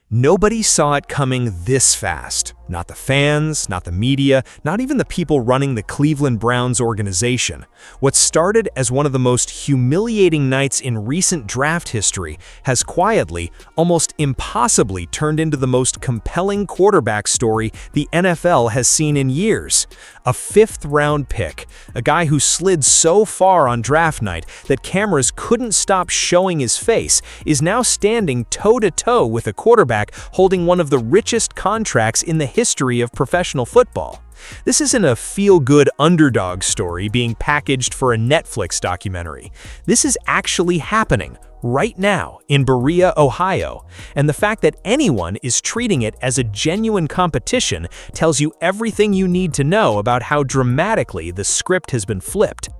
Nobody saw it coming this fast. Not the fans, not the media, not even the people running the Cleveland Browns organization. What started as one of the most humiliating nights in recent draft history has quietly, almost impossibly turned into the most compelling quarterback story the NFL has seen in years. A fifth-round pick, a guy who slid so far on draft night that cameras couldn't stop showing his face, is now standing toe-to-toe with a quarterback holding one of the richest contracts in the history of professional football. This isn't a feel-good underdog story being packaged for a Netflix documentary. This is actually happening right now in Berea, Ohio, and the fact that anyone is treating it as a genuine competition tells you everything you need to know about how dramatically the script has been flipped.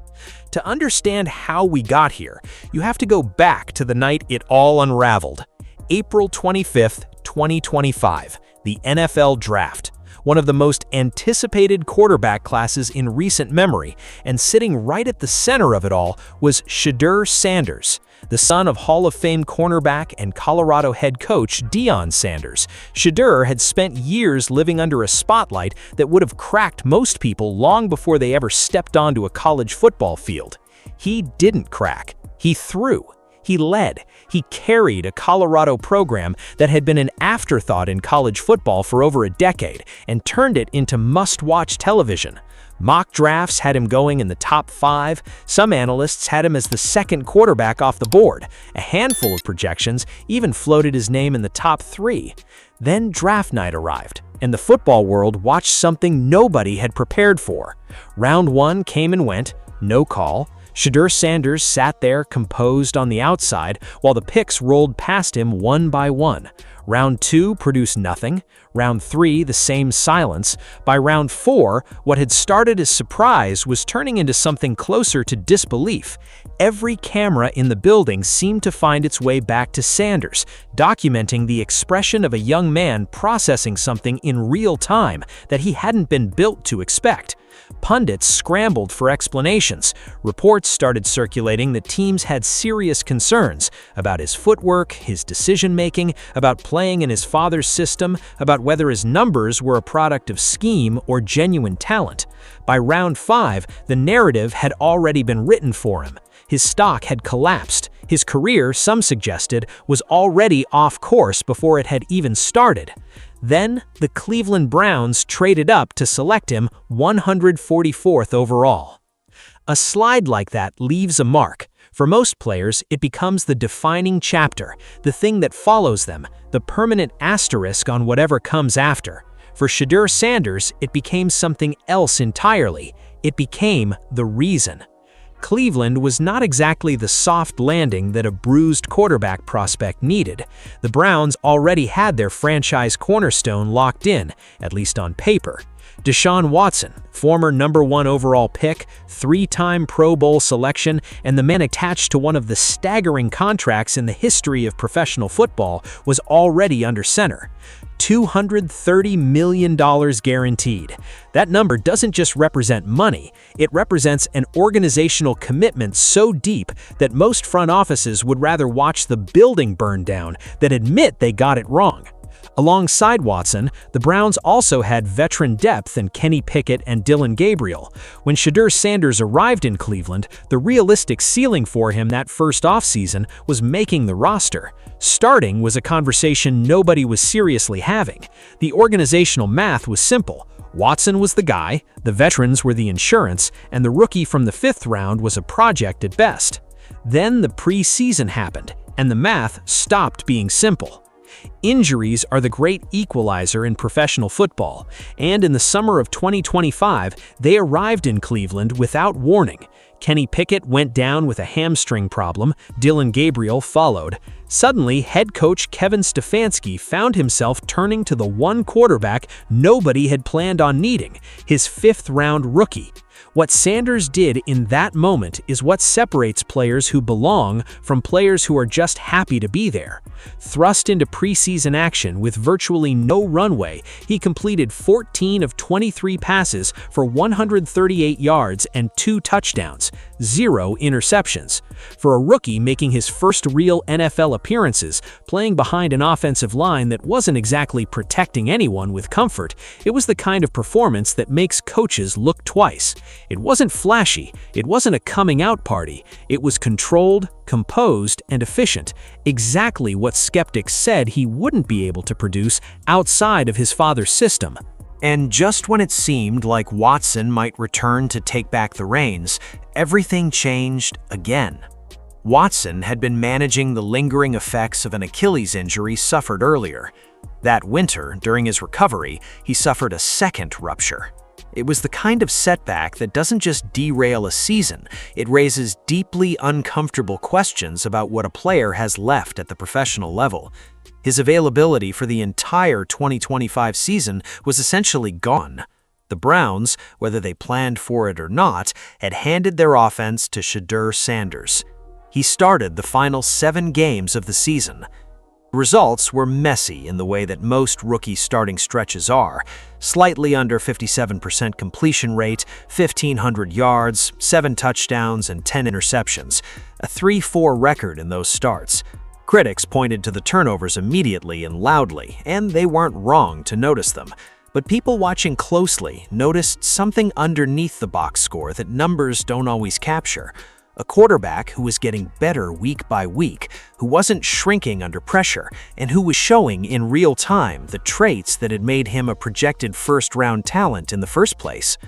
To understand how we got here, you have to go back to the night it all unraveled. April 25th, 2025, the NFL Draft. One of the most anticipated quarterback classes in recent memory, and sitting right at the center of it all was Shedeur Sanders, the son of Hall of Fame cornerback and Colorado head coach Deshaun Sanders. Shedeur had spent years living under a spotlight that would have cracked most people long before they ever stepped onto a college football field. He didn't crack. He threw. He led. He carried a Colorado program that had been an afterthought in college football for over a decade and turned it into must-watch television. Mock drafts had him going in the top 5. Some analysts had him as the second quarterback off the board. A handful of projections even floated his name in the top 3. Then draft night arrived, and the football world watched something nobody had prepared for. Round 1 came and went, no call. Shedeur Sanders sat there composed on the outside while the picks rolled past him one by one. Round 2 produced nothing. Round 3, the same silence. By round 4, what had started as surprise was turning into something closer to disbelief. Every camera in the building seemed to find its way back to Sanders, documenting the expression of a young man processing something in real time that he hadn't been built to expect. Pundits scrambled for explanations. Reports started circulating that teams had serious concerns about his footwork, his decision-making, about playing in his father's system, about whether his numbers were a product of scheme or genuine talent. By round 5, the narrative had already been written for him. His stock had collapsed. His career, some suggested, was already off course before it had even started. Then, the Cleveland Browns traded up to select him 144th overall. A slide like that leaves a mark. For most players, it becomes the defining chapter, the thing that follows them, the permanent asterisk on whatever comes after. For Shedeur Sanders, it became something else entirely. It became the reason. Cleveland was not exactly the soft landing that a bruised quarterback prospect needed. The Browns already had their franchise cornerstone locked in, at least on paper. Deshaun Watson, former #1 overall pick, 3-time Pro Bowl selection, and the man attached to one of the staggering contracts in the history of professional football, was already under center. $230 million guaranteed. That number doesn't just represent money, it represents an organizational commitment so deep that most front offices would rather watch the building burn down than admit they got it wrong. Alongside Watson, the Browns also had veteran depth in Kenny Pickett and Dillon Gabriel. When Shedeur Sanders arrived in Cleveland, the realistic ceiling for him that first offseason was making the roster. Starting was a conversation nobody was seriously having. The organizational math was simple. Watson was the guy, the veterans were the insurance, and the rookie from the 5th round was a project at best. Then the preseason happened, and the math stopped being simple. Injuries are the great equalizer in professional football, and in the summer of 2025, they arrived in Cleveland without warning. Kenny Pickett went down with a hamstring problem, Dillon Gabriel followed. Suddenly, head coach Kevin Stefanski found himself turning to the one quarterback nobody had planned on needing, his 5th-round rookie. What Sanders did in that moment is what separates players who belong from players who are just happy to be there. Thrust into preseason action with virtually no runway, he completed 14 of 23 passes for 138 yards and 2 touchdowns, 0 interceptions. For a rookie making his first real NFL appearances, playing behind an offensive line that wasn't exactly protecting anyone with comfort, it was the kind of performance that makes coaches look twice. It wasn't flashy, it wasn't a coming-out party, it was controlled, composed, and efficient, exactly what skeptics said he wouldn't be able to produce outside of his father's system. And just when it seemed like Watson might return to take back the reins, everything changed again. Watson had been managing the lingering effects of an Achilles injury suffered earlier. That winter, during his recovery, he suffered a second rupture. It was the kind of setback that doesn't just derail a season, it raises deeply uncomfortable questions about what a player has left at the professional level. His availability for the entire 2025 season was essentially gone. The Browns, whether they planned for it or not, had handed their offense to Shedeur Sanders. He started the final 7 games of the season. Results were messy in the way that most rookie starting stretches are. Slightly under 57% completion rate, 1,500 yards, 7 touchdowns, and 10 interceptions. A 3-4 record in those starts. Critics pointed to the turnovers immediately and loudly, and they weren't wrong to notice them. But people watching closely noticed something underneath the box score that numbers don't always capture. A quarterback who was getting better week by week, who wasn't shrinking under pressure, and who was showing in real time the traits that had made him a projected first-round talent in the first place.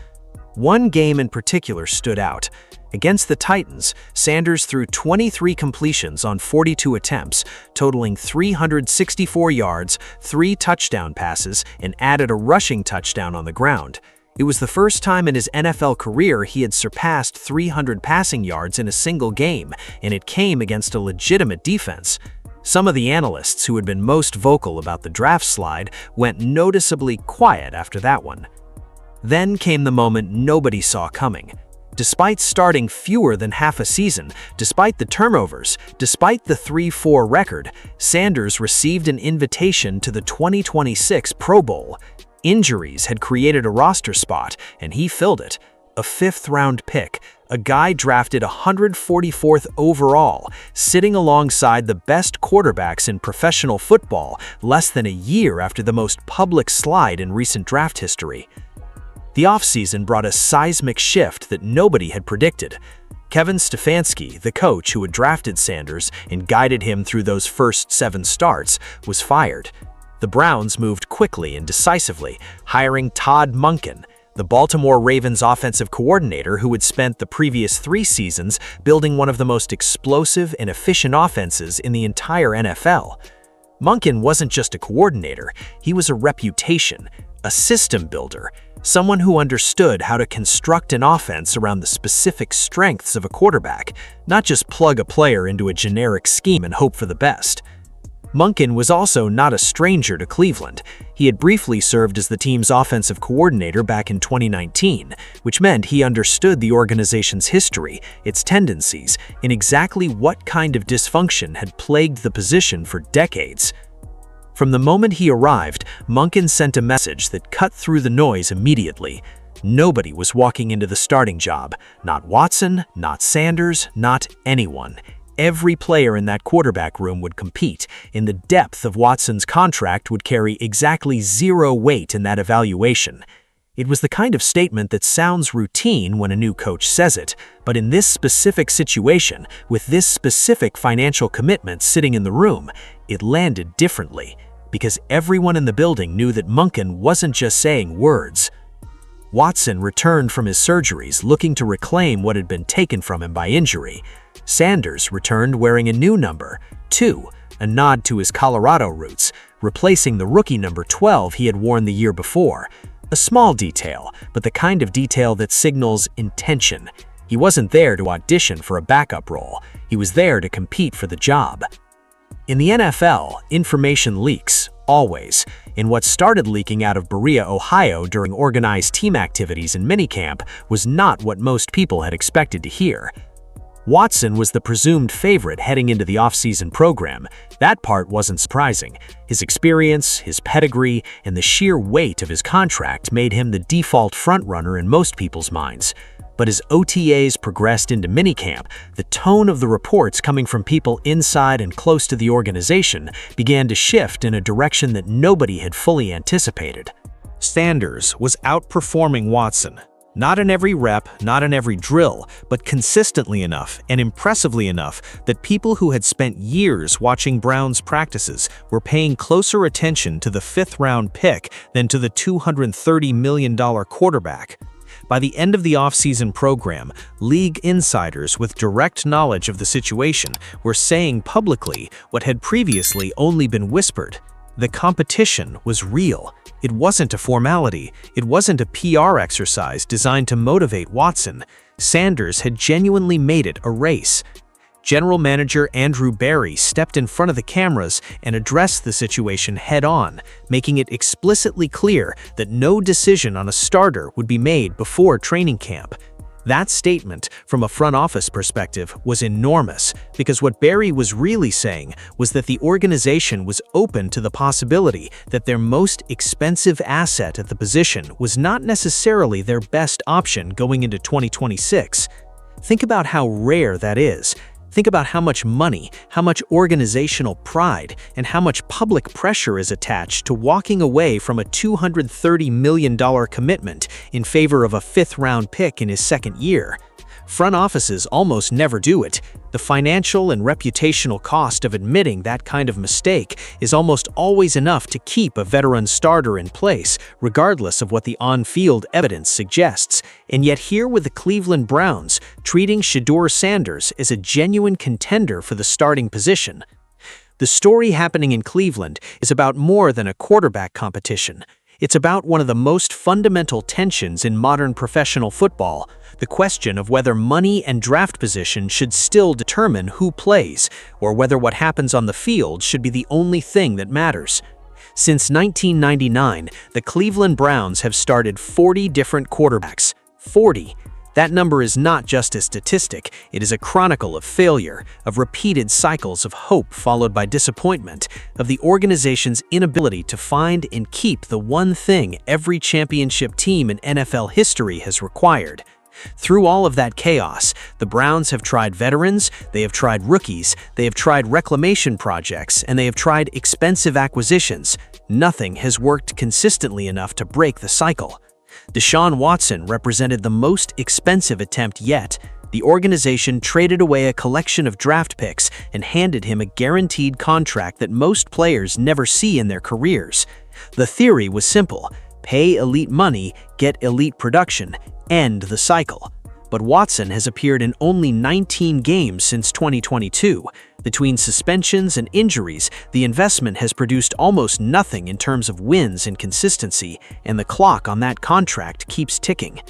One game in particular stood out. Against the Titans, Sanders threw 23 completions on 42 attempts, totaling 364 yards, 3 touchdown passes, and added a rushing touchdown on the ground. It was the first time in his NFL career he had surpassed 300 passing yards in a single game, and it came against a legitimate defense. Some of the analysts who had been most vocal about the draft slide went noticeably quiet after that one. Then came the moment nobody saw coming. Despite starting fewer than half a season, despite the turnovers, despite the 3-4 record, Sanders received an invitation to the 2026 Pro Bowl. Injuries had created a roster spot, and he filled it. A 5th-round pick, a guy drafted 144th overall, sitting alongside the best quarterbacks in professional football less than a year after the most public slide in recent draft history. The offseason brought a seismic shift that nobody had predicted. Kevin Stefanski, the coach who had drafted Sanders and guided him through those first 7 starts, was fired. The Browns moved quickly and decisively, hiring Todd Monken, the Baltimore Ravens offensive coordinator who had spent the previous 3 seasons building one of the most explosive and efficient offenses in the entire NFL. Monken wasn't just a coordinator, he was a reputation, a system builder, someone who understood how to construct an offense around the specific strengths of a quarterback, not just plug a player into a generic scheme and hope for the best. Monken was also not a stranger to Cleveland. He had briefly served as the team's offensive coordinator back in 2019, which meant he understood the organization's history, its tendencies, and exactly what kind of dysfunction had plagued the position for decades. From the moment he arrived, Monken sent a message that cut through the noise immediately. Nobody was walking into the starting job. Not Watson, not Sanders, not anyone. Every player in that quarterback room would compete, and the depth of Watson's contract would carry exactly 0 weight in that evaluation. It was the kind of statement that sounds routine when a new coach says it, but in this specific situation, with this specific financial commitment sitting in the room, it landed differently, because everyone in the building knew that Monken wasn't just saying words. Watson returned from his surgeries looking to reclaim what had been taken from him by injury. Sanders returned wearing a new number, 2, a nod to his Colorado roots, replacing the rookie number 12 he had worn the year before. A small detail, but the kind of detail that signals intention. He wasn't there to audition for a backup role. He was there to compete for the job. In the NFL, information leaks, always, in what started leaking out of Berea, Ohio during organized team activities in minicamp was not what most people had expected to hear. Watson was the presumed favorite heading into the offseason program. That part wasn't surprising. His experience, his pedigree, and the sheer weight of his contract made him the default frontrunner in most people's minds. But as OTAs progressed into minicamp, the tone of the reports coming from people inside and close to the organization began to shift in a direction that nobody had fully anticipated. Sanders was outperforming Watson. Not in every rep, not in every drill, but consistently enough and impressively enough that people who had spent years watching Browns practices were paying closer attention to the fifth-round pick than to the $230 million quarterback. By the end of the offseason program, league insiders with direct knowledge of the situation were saying publicly what had previously only been whispered. The competition was real. It wasn't a formality. It wasn't a PR exercise designed to motivate Watson. Sanders had genuinely made it a race. General Manager Andrew Berry stepped in front of the cameras and addressed the situation head-on, making it explicitly clear that no decision on a starter would be made before training camp. That statement, from a front office perspective, was enormous, because what Berry was really saying was that the organization was open to the possibility that their most expensive asset at the position was not necessarily their best option going into 2026. Think about how rare that is. Think about how much money, how much organizational pride, and how much public pressure is attached to walking away from a $230 million commitment in favor of a fifth-round pick in his second year. Front offices almost never do it. The financial and reputational cost of admitting that kind of mistake is almost always enough to keep a veteran starter in place, regardless of what the on-field evidence suggests. And yet here with the Cleveland Browns, treating Shedeur Sanders as a genuine contender for the starting position. The story happening in Cleveland is about more than a quarterback competition. It's about one of the most fundamental tensions in modern professional football, the question of whether money and draft position should still determine who plays, or whether what happens on the field should be the only thing that matters. Since 1999, the Cleveland Browns have started 40 different quarterbacks. 40. That number is not just a statistic, it is a chronicle of failure, of repeated cycles of hope followed by disappointment, of the organization's inability to find and keep the one thing every championship team in NFL history has required. Through all of that chaos, the Browns have tried veterans, they have tried rookies, they have tried reclamation projects, and they have tried expensive acquisitions. Nothing has worked consistently enough to break the cycle. Deshaun Watson represented the most expensive attempt yet. The organization traded away a collection of draft picks and handed him a guaranteed contract that most players never see in their careers. The theory was simple: pay elite money, get elite production, end the cycle. But Watson has appeared in only 19 games since 2022. Between suspensions and injuries, the investment has produced almost nothing in terms of wins and consistency, and the clock on that contract keeps ticking.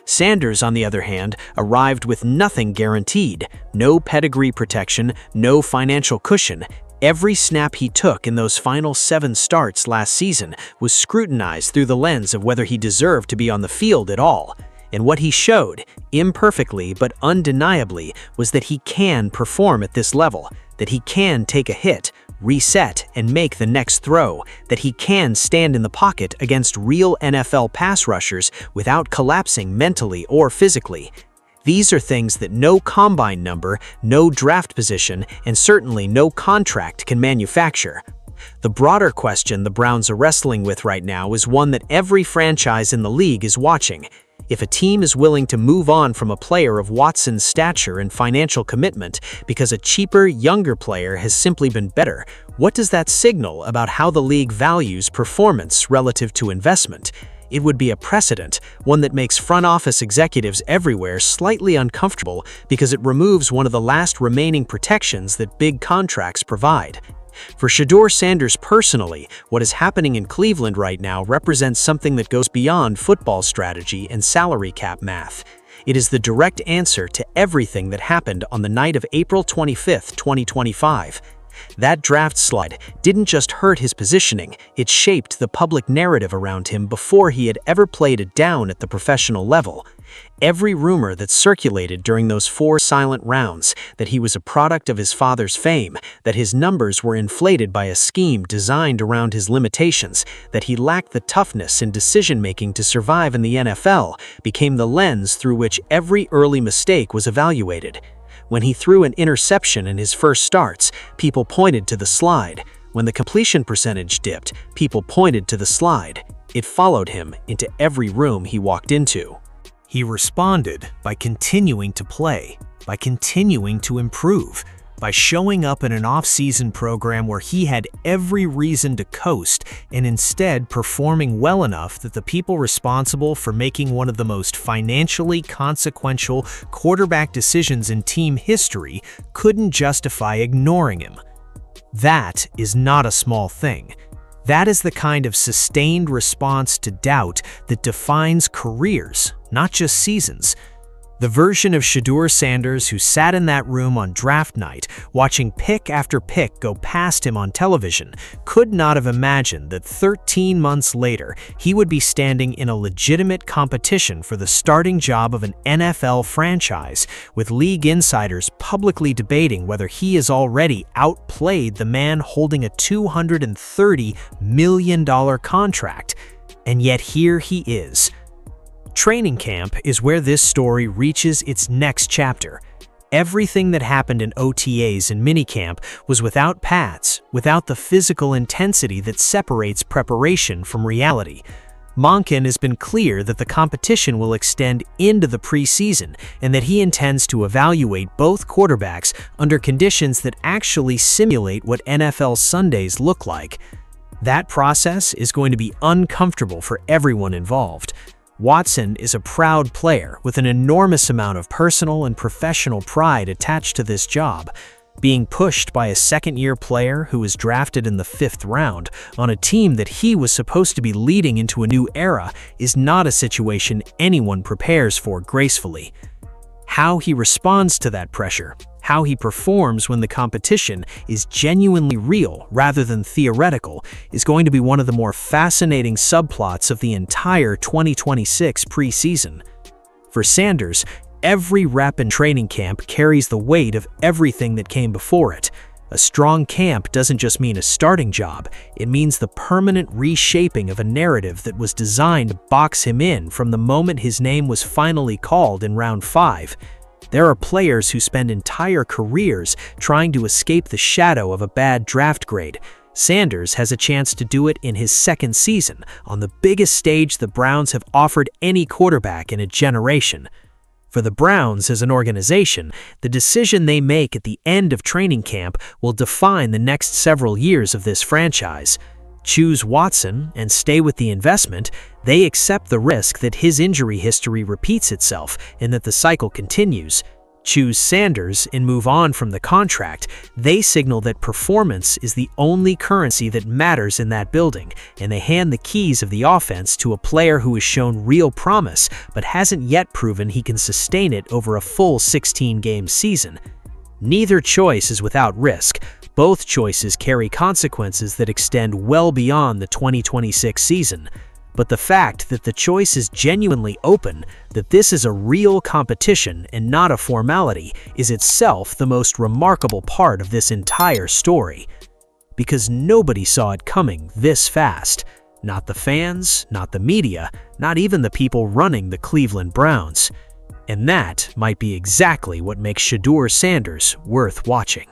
Sanders, on the other hand, arrived with nothing guaranteed, no pedigree protection, no financial cushion. Every snap he took in those final 7 starts last season was scrutinized through the lens of whether he deserved to be on the field at all. And what he showed, imperfectly but undeniably, was that he can perform at this level, that he can take a hit, reset, and make the next throw, that he can stand in the pocket against real NFL pass rushers without collapsing mentally or physically. These are things that no combine number, no draft position, and certainly no contract can manufacture. The broader question the Browns are wrestling with right now is one that every franchise in the league is watching. If a team is willing to move on from a player of Watson's stature and financial commitment because a cheaper, younger player has simply been better, what does that signal about how the league values performance relative to investment? It would be a precedent, one that makes front office executives everywhere slightly uncomfortable because it removes one of the last remaining protections that big contracts provide. For Shedeur Sanders personally, what is happening in Cleveland right now represents something that goes beyond football strategy and salary cap math. It is the direct answer to everything that happened on the night of April 25, 2025. That draft slide didn't just hurt his positioning, it shaped the public narrative around him before he had ever played a down at the professional level. Every rumor that circulated during those 4 silent rounds, that he was a product of his father's fame, that his numbers were inflated by a scheme designed around his limitations, that he lacked the toughness and decision-making to survive in the NFL, became the lens through which every early mistake was evaluated. When he threw an interception in his first starts, people pointed to the slide. When the completion percentage dipped, people pointed to the slide. It followed him into every room he walked into. He responded by continuing to play, by continuing to improve, by showing up in an off-season program where he had every reason to coast and instead performing well enough that the people responsible for making one of the most financially consequential quarterback decisions in team history couldn't justify ignoring him. That is not a small thing. That is the kind of sustained response to doubt that defines careers, not just seasons. The version of Shedeur Sanders who sat in that room on draft night, watching pick after pick go past him on television, could not have imagined that 13 months later, he would be standing in a legitimate competition for the starting job of an NFL franchise, with league insiders publicly debating whether he has already outplayed the man holding a $230 million contract. And yet here he is. Training camp is where this story reaches its next chapter. Everything that happened in OTAs and minicamp was without pads, without the physical intensity that separates preparation from reality. Monken has been clear that the competition will extend into the preseason and that he intends to evaluate both quarterbacks under conditions that actually simulate what NFL Sundays look like. That process is going to be uncomfortable for everyone involved. Watson is a proud player with an enormous amount of personal and professional pride attached to this job. Being pushed by a second-year player who was drafted in the 5th round on a team that he was supposed to be leading into a new era is not a situation anyone prepares for gracefully. How he responds to that pressure, how he performs when the competition is genuinely real rather than theoretical, is going to be one of the more fascinating subplots of the entire 2026 preseason. For Sanders, every rep in training camp carries the weight of everything that came before it. A strong camp doesn't just mean a starting job, it means the permanent reshaping of a narrative that was designed to box him in from the moment his name was finally called in round 5. There are players who spend entire careers trying to escape the shadow of a bad draft grade. Sanders has a chance to do it in his 2nd season, on the biggest stage the Browns have offered any quarterback in a generation. For the Browns as an organization, the decision they make at the end of training camp will define the next several years of this franchise. Choose Watson and stay with the investment, they accept the risk that his injury history repeats itself and that the cycle continues. Choose Sanders and move on from the contract, they signal that performance is the only currency that matters in that building, and they hand the keys of the offense to a player who has shown real promise but hasn't yet proven he can sustain it over a full 16-game season. Neither choice is without risk. Both choices carry consequences that extend well beyond the 2026 season. But the fact that the choice is genuinely open, that this is a real competition and not a formality, is itself the most remarkable part of this entire story. Because nobody saw it coming this fast. Not the fans, not the media, not even the people running the Cleveland Browns. And that might be exactly what makes Shedeur Sanders worth watching.